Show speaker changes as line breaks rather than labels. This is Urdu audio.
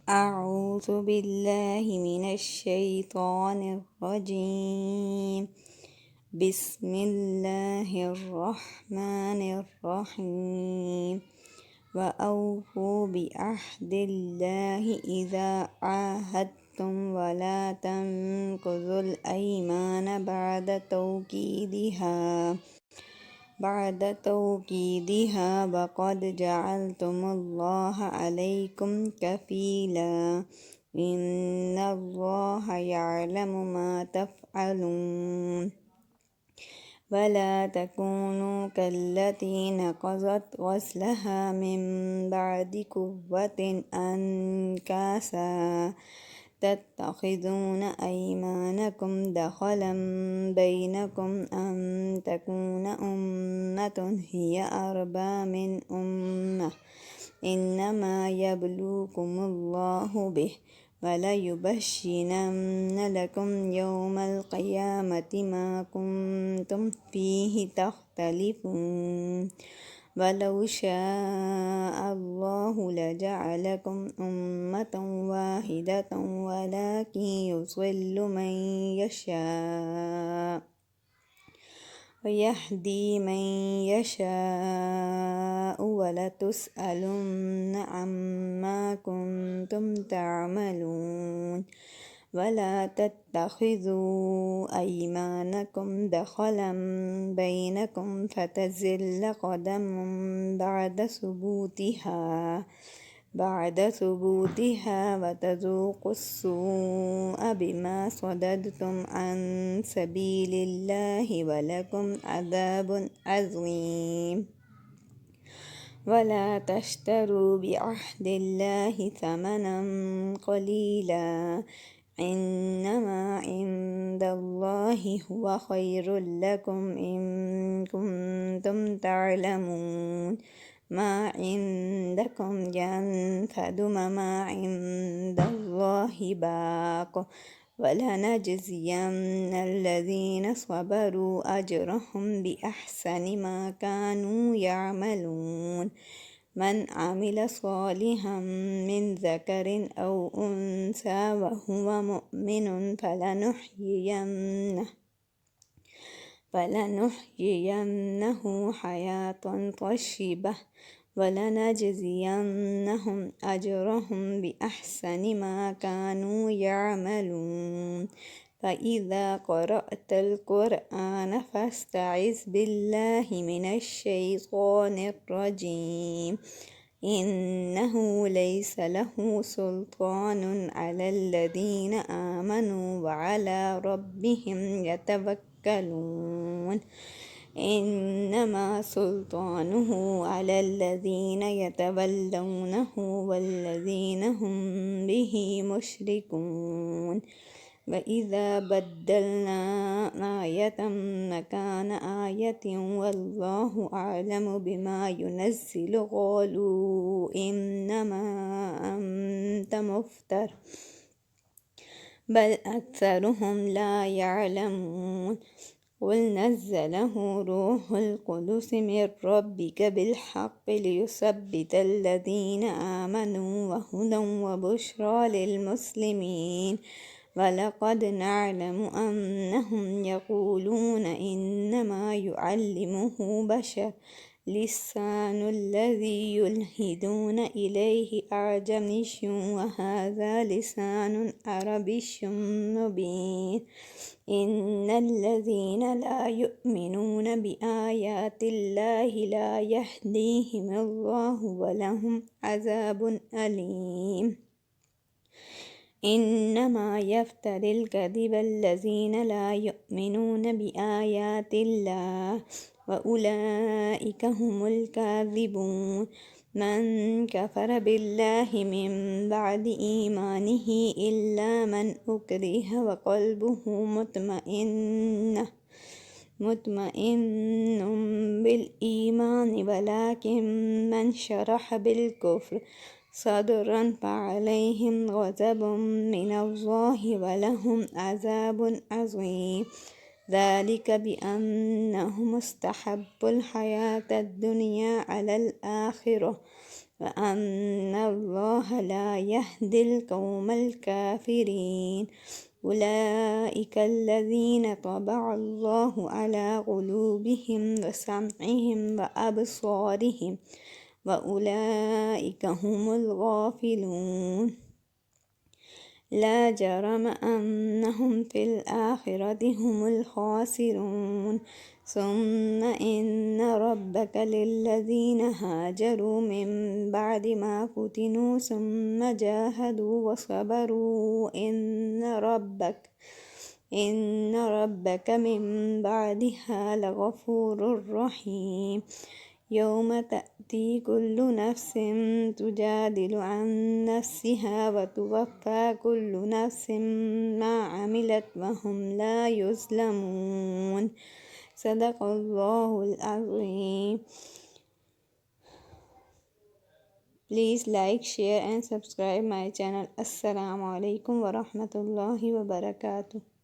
أعوذ بالله من الشيطان الرجيم. بسم الله الرحمن الرحيم. وأوفوا بعهد الله إذا عاهدتم ولا تنقضوا الأيمان بعد توكيدها وقد جعلتم الله عليكم كفيلا إن الله يعلم ما تفعلون ولا تكونوا كالتي نقضت غزلها من بعد قوة أنكاسا تتخذون أيمانكم دخلا بينكم أن تكون أمة هي أربى من أمة إنما يبلوكم الله به وليبشرن لكم يوم القيامة ما كنتم فيه تختلفون ولو شاء الله لجعلكم أمة واحدة ولكن يضل من يشاء ويهدي من يشاء ولتسألن عما كنتم تعملون ولا تتخذوا أيمانكم دخلا بينكم فتزل قدم بعد ثبوتها وتذوقوا السوء بما صددتم عن سبيل الله ولكم عذاب عظيم ولا تشتروا بعهد الله ثمنا قليلا إنما عند الله هو خير لكم إن كنتم تعلمون ما عندكم ينفد وما عند الله باق ولنجزين الذين صبروا أجرهم بأحسن ما كانوا يعملون من عمل صالحا من ذكر أو أنثى وهو مؤمن فلنحيينه حياة طيبة ولنجزينهم أجرهم بأحسن ما كانوا يعملون فإذا قرأت القرآن فاستعذ بالله من الشيطان الرجيم إنه ليس له سلطان على الذين آمنوا وعلى ربهم يتوكلون إنما سلطانه على الذين يتولونه والذين هم به مشركون وإذا بدلنا آية مكان آية والله أعلم بما ينزل قالوا إنما أنت مفتر بل أكثرهم لا يعلمون قل نزله روح القدس من ربك بالحق ليثبت الذين آمنوا وهدى وبشرى للمسلمين ولقد نعلم أنهم يقولون إنما يعلمه بشر لسان الذي يلحدون إليه أعجمي وهذا لسان عربي مبين إن الذين لا يؤمنون بآيات الله لا يهديهم الله ولهم عذاب أليم إنما يفتري الكذب الذين لا يؤمنون بآيات الله وأولئك هم الكاذبون من كفر بالله من بعد إيمانه إلا من أكره وقلبه مطمئن بالإيمان ولكن من شرح بالكفر صدرا فعليهم غضب من الله ولهم عذاب عظيم ذلك بأنهم استحبوا الحياة الدنيا على الآخرة وأن الله لا يهدي القوم الكافرين أولئك الذين طبع الله على قلوبهم وسمعهم وأبصارهم وأولئك هم الغافلون لا جرم أنهم في الآخرة هم الخاسرون ثم إن ربك للذين هاجروا من بعد ما فتنوا ثم جاهدوا وصبروا إن ربك من بعدها لغفور رحيم يوم تأتي كل نفس تجادل عن نفسها وتوفى كل نفس ما عملت وهم لا يظلمون صدق الله العظيم. Please like, share and subscribe my channel. Assalamu alaikum wa rahmatullahi wa barakatuh.